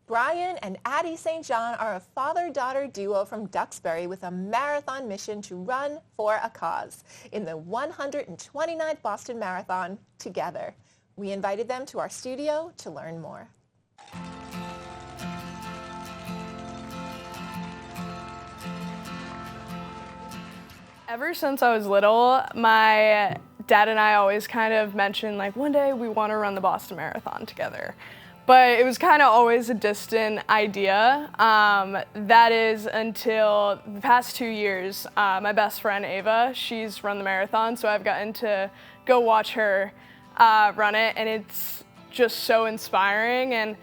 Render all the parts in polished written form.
Brian and Addi St. are a father-daughter duo from Duxbury with a marathon mission to run for a cause in the 129th Boston Marathon together. We invited them to our studio to learn more. Ever since I was little, my dad and I always kind of mentioned, like, one day we want to run the Boston Marathon together. But it was kind of always a distant idea. That is until the past 2 years. My best friend, Ava, she's run the marathon, so I've gotten to go watch her run it, and it's just so inspiring. And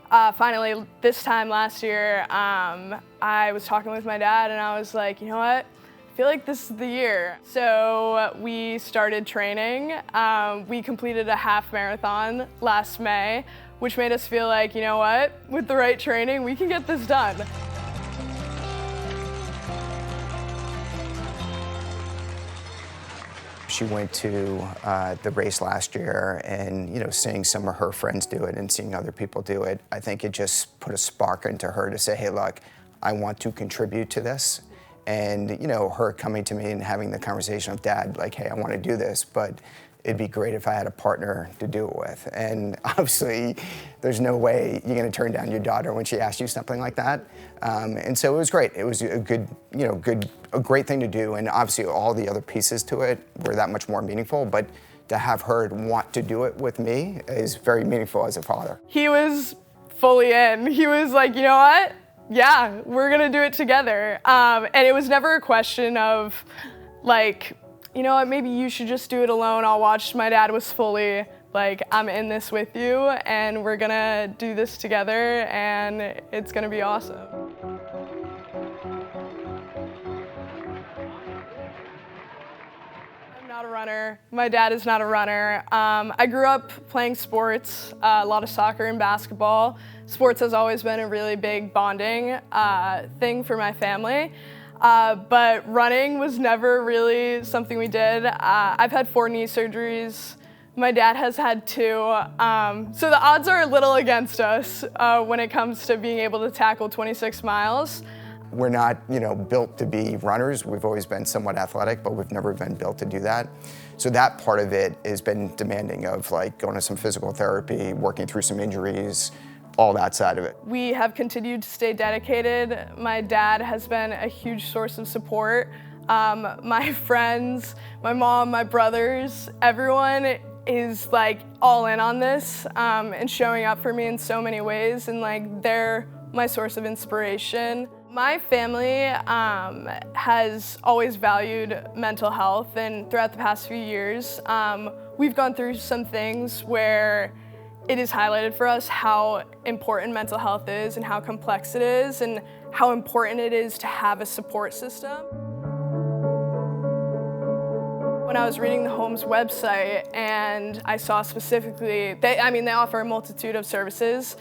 finally, this time last year, I was talking with my dad, and I was like, you know what? I feel like this is the year. So we started training. We completed a half marathon last May, which made us feel like, you know what, with the right training, we can get this done. She went to the race last year, and seeing some of her friends do it and seeing other people do it, I think it just put a spark into her to say, hey, look, I want to contribute to this. And her coming to me and having the conversation with Dad, like, hey, I want to do this, but it'd be great if I had a partner to do it with. And obviously, there's no way you're going to turn down your daughter when she asks you something like that. And so it was great. It was a great thing to do. And obviously, all the other pieces to it were that much more meaningful. But to have her want to do it with me is very meaningful as a father. He was fully in. He was like, you know what? Yeah, we're gonna do it together. And it was never a question of like, you know what, maybe you should just do it alone, I'll watch. My dad was fully like, I'm in this with you, and we're gonna do this together, and it's gonna be awesome. I'm not a runner. My dad is not a runner. I grew up playing sports, a lot of soccer and basketball. Sports has always been a really big bonding thing for my family. But running was never really something we did. I've had 4 knee surgeries. My dad has had 2. So the odds are a little against us when it comes to being able to tackle 26 miles. We're not, built to be runners. We've always been somewhat athletic, but we've never been built to do that. So that part of it has been demanding of like going to some physical therapy, working through some injuries, all that side of it. We have continued to stay dedicated. My dad has been a huge source of support. My friends, my mom, my brothers, everyone is like all in on this and showing up for me in so many ways, and like they're my source of inspiration. My family has always valued mental health, and throughout the past few years, we've gone through some things where it is highlighted for us how important mental health is and how complex it is and how important it is to have a support system. When I was reading the Home's website and I saw specifically, they offer a multitude of services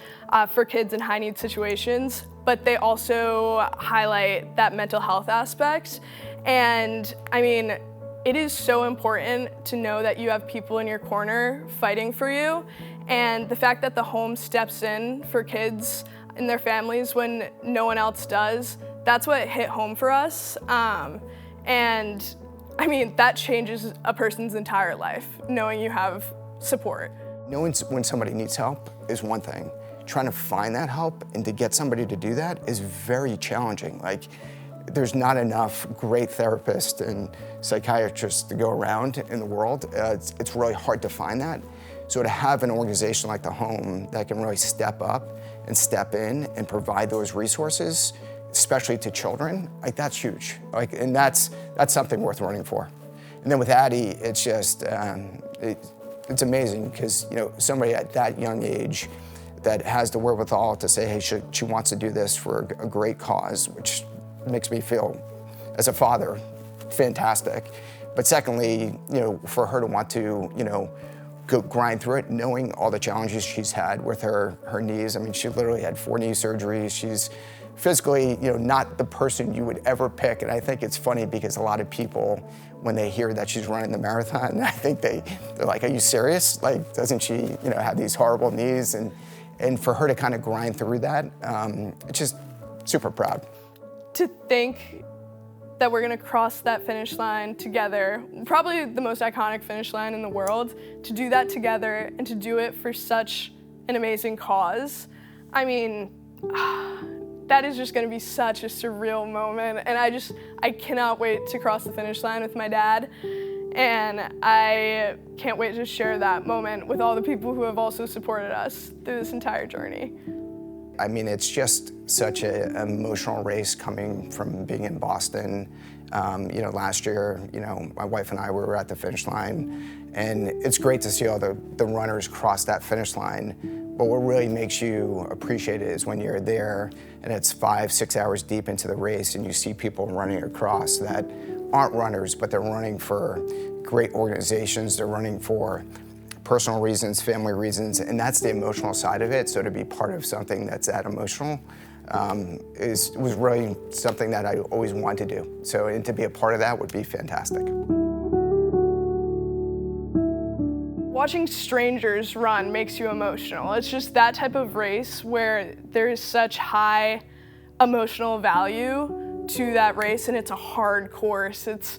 for kids in high need situations, but they also highlight that mental health aspect. And it is so important to know that you have people in your corner fighting for you. And the fact that the Home steps in for kids and their families when no one else does, that's what hit home for us. And that changes a person's entire life, knowing you have support. Knowing when somebody needs help is one thing. Trying to find that help and to get somebody to do that is very challenging. Like, there's not enough great therapists and psychiatrists to go around in the world. It's really hard to find that. So to have an organization like the Home that can really step up and step in and provide those resources, especially to children, like that's huge. And that's something worth running for. And then with Addi, it's just, it's amazing because somebody at that young age that has the wherewithal to say, hey, she wants to do this for a great cause, which makes me feel, as a father, fantastic. But secondly, for her to want to, go grind through it, knowing all the challenges she's had with her knees. She literally had 4 knee surgeries. She's physically, not the person you would ever pick. And I think it's funny because a lot of people, when they hear that she's running the marathon, I think they're like, are you serious? Like, doesn't she, have these horrible knees? And And for her to kind of grind through that, it's just super proud. To think that we're gonna cross that finish line together, probably the most iconic finish line in the world, to do that together and to do it for such an amazing cause. I mean, that is just gonna be such a surreal moment, and I cannot wait to cross the finish line with my dad, and I can't wait to share that moment with all the people who have also supported us through this entire journey. I mean, it's just such an emotional race coming from being in Boston. You know, last year, you know, my wife and I were at the finish line, and it's great to see all the runners cross that finish line. But what really makes you appreciate it is when you're there and it's 5-6 hours deep into the race and you see people running across that aren't runners, but they're running for great organizations, they're running for personal reasons, family reasons, and that's the emotional side of it. So to be part of something that's that emotional was really something that I always wanted to do. So, and to be a part of that would be fantastic. Watching strangers run makes you emotional. It's just that type of race where there is such high emotional value to that race, and it's a hard course. It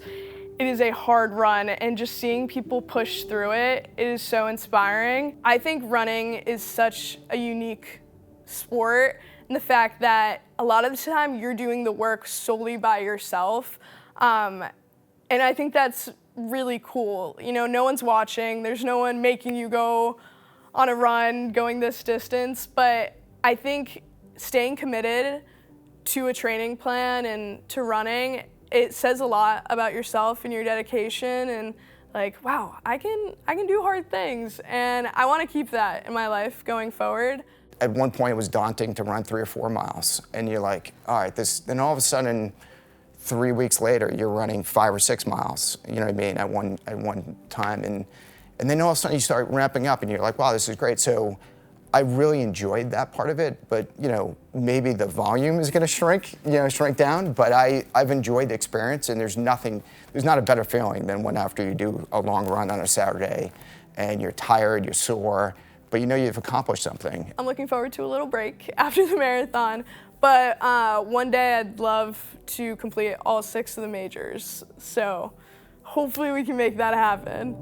is a hard run, and just seeing people push through it is so inspiring. I think running is such a unique sport, and the fact that a lot of the time you're doing the work solely by yourself, and I think that's really cool. You know, no one's watching, there's no one making you go on a run, going this distance, but I think staying committed to a training plan and to running, it says a lot about yourself and your dedication, and like, wow, I can do hard things, and I want to keep that in my life going forward. At one point it was daunting to run 3 or 4 miles, and you're like, all right, then all of a sudden 3 weeks later, you're running 5 or 6 miles, you know what I mean, at one time. And then all of a sudden you start ramping up and you're like, wow, this is great. So I really enjoyed that part of it, but you know, maybe the volume is gonna shrink down, but I've enjoyed the experience, and there's not a better feeling than when after you do a long run on a Saturday and you're tired, you're sore, but you know you've accomplished something. I'm looking forward to a little break after the marathon. But one day I'd love to complete all 6 of the majors. So hopefully we can make that happen.